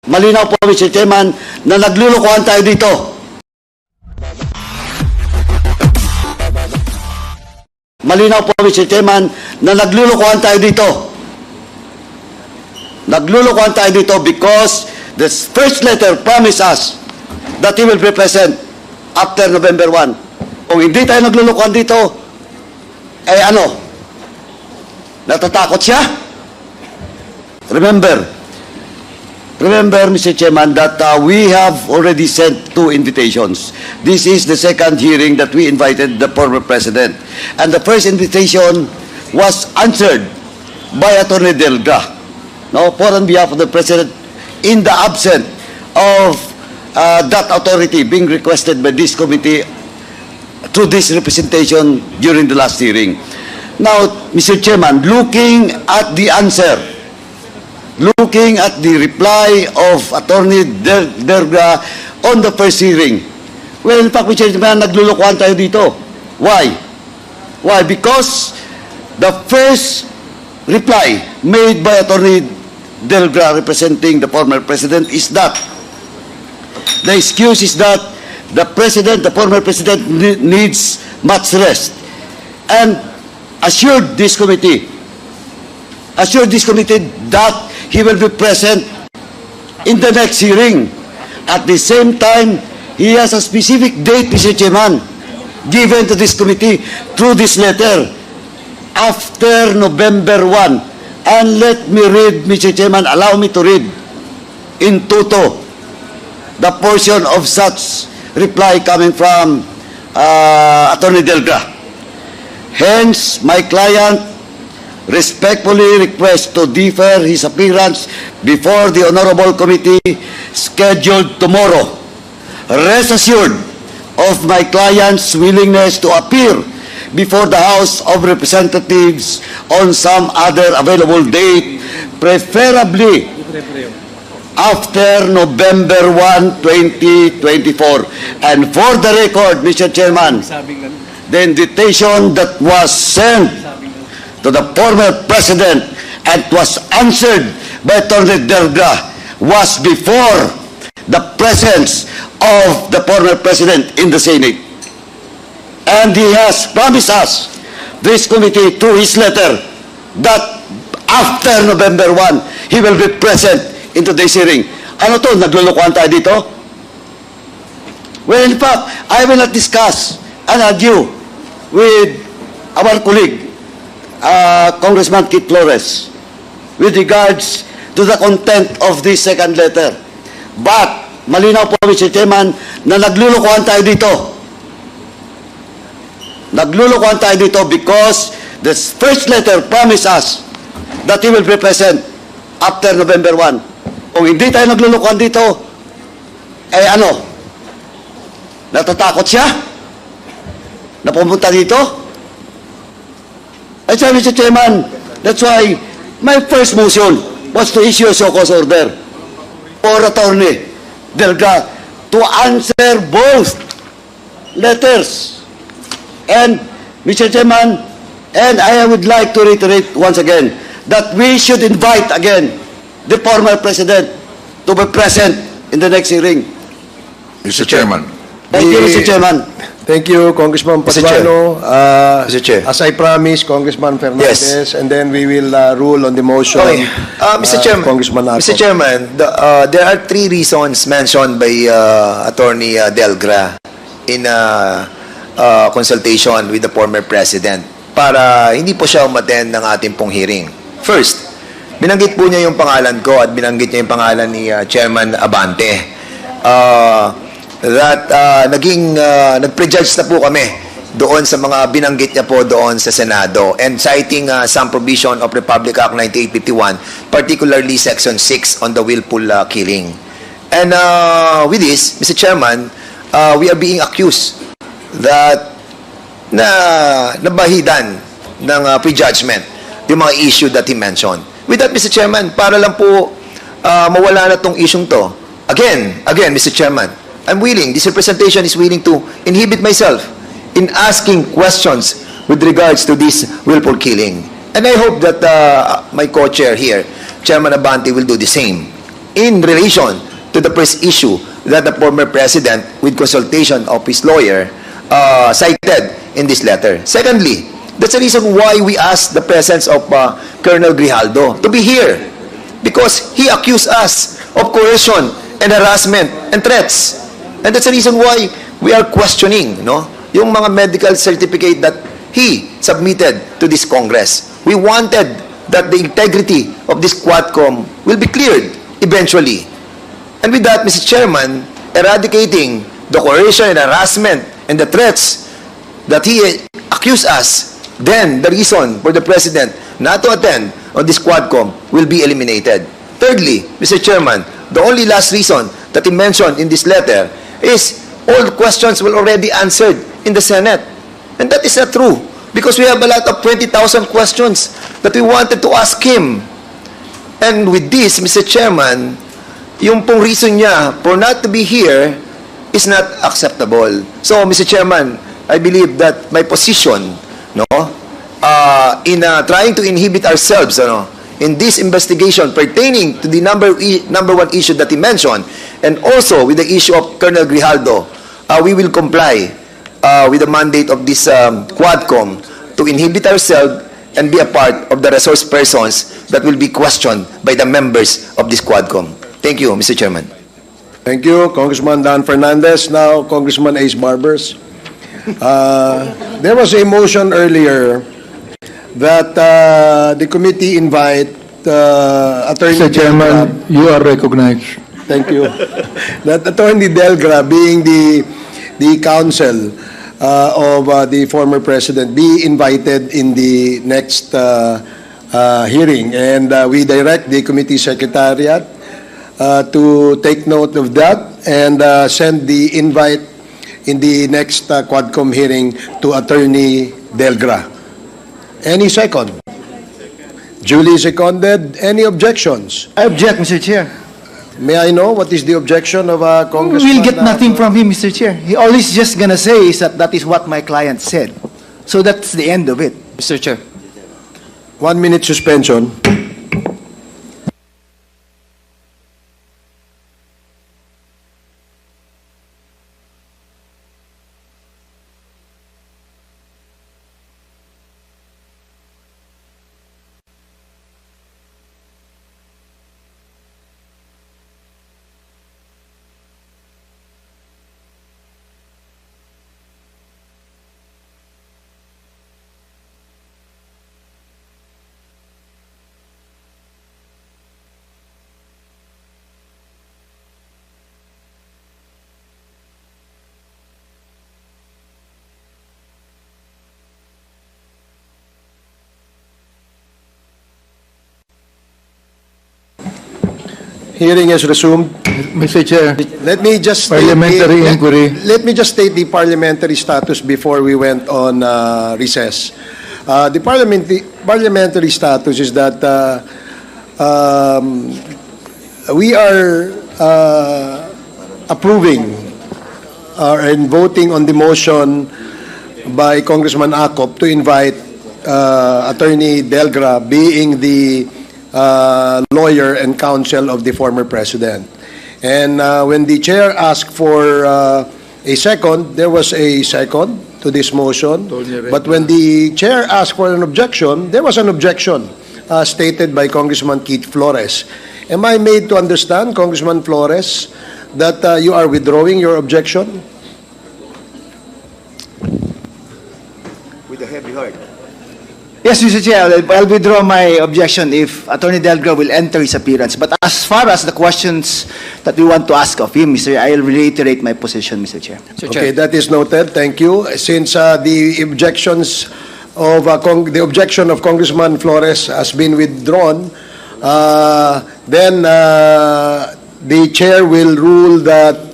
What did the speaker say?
Malinaw po, Mr. Chairman, na naglulukuhan tayo dito. Malinaw po, Mr. Chairman, na naglulukuhan tayo dito. Naglulukuhan tayo dito because the first letter promised us that he will be present after November 1. Kung hindi tayo naglulukuhan dito, eh ano? Natatakot siya? Remember, Mr. Chairman, that we have already sent 2 invitations. This is the second hearing that we invited the former president. And the first invitation was answered by Attorney Delga, no, for on behalf of the president, in the absence of that authority being requested by this committee through this representation during the last hearing. Now, Mr. Chairman, looking at the answer, looking at the reply of Attorney Delga on the first hearing, well, in fact, Mr. Chairman, naglulukuhan tayo dito. Why? Why? Because the first reply made by Attorney Delga representing the former president is that the excuse is that the former president needs much rest, and assured this committee that he will be present in the next hearing. At the same time, he has a specific date, Mr. Chairman, given to this committee through this letter, after November 1. And let me read, Mr. Chairman, allow me to read in toto the portion of such reply coming from Attorney Delga. Hence, my client respectfully requests to defer his appearance before the Honorable Committee scheduled tomorrow. Rest assured of my client's willingness to appear before the House of Representatives on some other available date, preferably after November 1, 2024. And for the record, Mr. Chairman, the invitation that was sent to the former president and was answered by Attorney Delga was before the presence of the former president in the Senate. And he has promised us, this committee, through his letter, that after November 1, he will be present in today's hearing. Ano to? Naglulukuhan tayo dito? Well, in fact, I will not discuss and argue with our colleague, Congressman Kit Flores, with regards to the content of this second letter. But, malinaw po, Mr. Chairman, na naglulukuhan tayo dito. Naglulukuhan tayo dito because the first letter promised us that he will be present after November 1. Kung hindi tayo naglulukuhan dito, eh ano? Natatakot siya? Na pumunta dito? Ay, Mr. Chairman, that's why my first motion was to issue a show-cause order for Attorney Delga to answer both letters. And, Mr. Chairman, and I would like to reiterate once again that we should invite again the former president to be present in the next hearing. Mr. Chairman. Thank you, Mr. Chairman. Thank you, Congressman Mr. Chair. Paduano. Mr. Chair. As I promised, Congressman Fernandez, Yes. and then we will rule on the motion. Okay. Mr. Chairman, Congressman Ako. Mr. Chairman, there are 3 reasons mentioned by Attorney Delgra in consultation with the former president para hindi po siya umattend ng ating pong hearing. First, binanggit po niya yung pangalan ko at binanggit niya yung pangalan ni Chairman Abante. Nag-prejudge na po kami doon sa mga binanggit niya po doon sa Senado, and citing some provision of Republic Act 9851, particularly Section 6 on the willful killing. And with this, Mr. Chairman, we are being accused that nabahidan ng prejudgment yung mga issue that he mentioned. With that, Mr. Chairman, para lang po mawala na tong issue to, again, Mr. Chairman, I'm willing, this representation is willing to inhibit myself in asking questions with regards to this willful killing. And I hope that my co-chair here, Chairman Abante, will do the same in relation to the first issue that the former president, with consultation of his lawyer, cited in this letter. Secondly, that's the reason why we asked the presence of Colonel Grijaldo to be here, because he accused us of coercion and harassment and threats. And that's the reason why we are questioning, yung mga medical certificate that he submitted to this Congress. We wanted that the integrity of this Quadcom will be cleared eventually. And with that, Mr. Chairman, eradicating the coercion and harassment and the threats that he accused us, then the reason for the President not to attend on this Quadcom will be eliminated. Thirdly, Mr. Chairman, the only last reason that he mentioned in this letter is all the questions were already answered in the Senate. And that is not true, because we have a lot of 20,000 questions that we wanted to ask him. And with this, Mr. Chairman, yung pong reason niya for not to be here is not acceptable. So, Mr. Chairman, I believe that my position, in trying to inhibit ourselves, in this investigation pertaining to the number one issue that he mentioned, and also with the issue of Colonel Grijaldo, we will comply with the mandate of this Quadcom to inhibit ourselves and be a part of the resource persons that will be questioned by the members of this Quadcom. Thank you, Mr. Chairman. Thank you, Congressman Dan Fernandez. Now, Congressman Ace Barbers. There was a motion earlier that the committee invite Attorney Mr. Chairman, you are recognized. Thank you. That Attorney Delgra, being the counsel of the former president, be invited in the next hearing, and we direct the committee secretariat to take note of that and send the invite in the next Quadcom hearing to Attorney Delgra. Any second? Duly seconded. Any objections? I object, Mr. Chair. May I know what is the objection of Congressman? We'll get nothing from him, Mr. Chair. He all he's just gonna say is that that is what my client said. So that's the end of it, Mr. Chair. 1 minute suspension. Hearing is resumed. Mr. Chair, Let me just parliamentary inquiry. Let me just state the parliamentary status before we went on recess. The parliamentary status is that we are approving and voting on the motion by Congressman Acop to invite Attorney Delgra, being the lawyer and counsel of the former president. And when the chair asked for a second, there was a second to this motion. But when the chair asked for an objection, there was an objection stated by Congressman Keith Flores. Am I made to understand, Congressman Flores, that you are withdrawing your objection? With a heavy heart. Yes, Mr. Chair, I'll withdraw my objection if Attorney Delgra will enter his appearance. But as far as the questions that we want to ask of him, Mr. I'll reiterate my position, Mr. Chair. Okay, that is noted. Thank you. Since the objections of the objection of Congressman Flores has been withdrawn, then the chair will rule that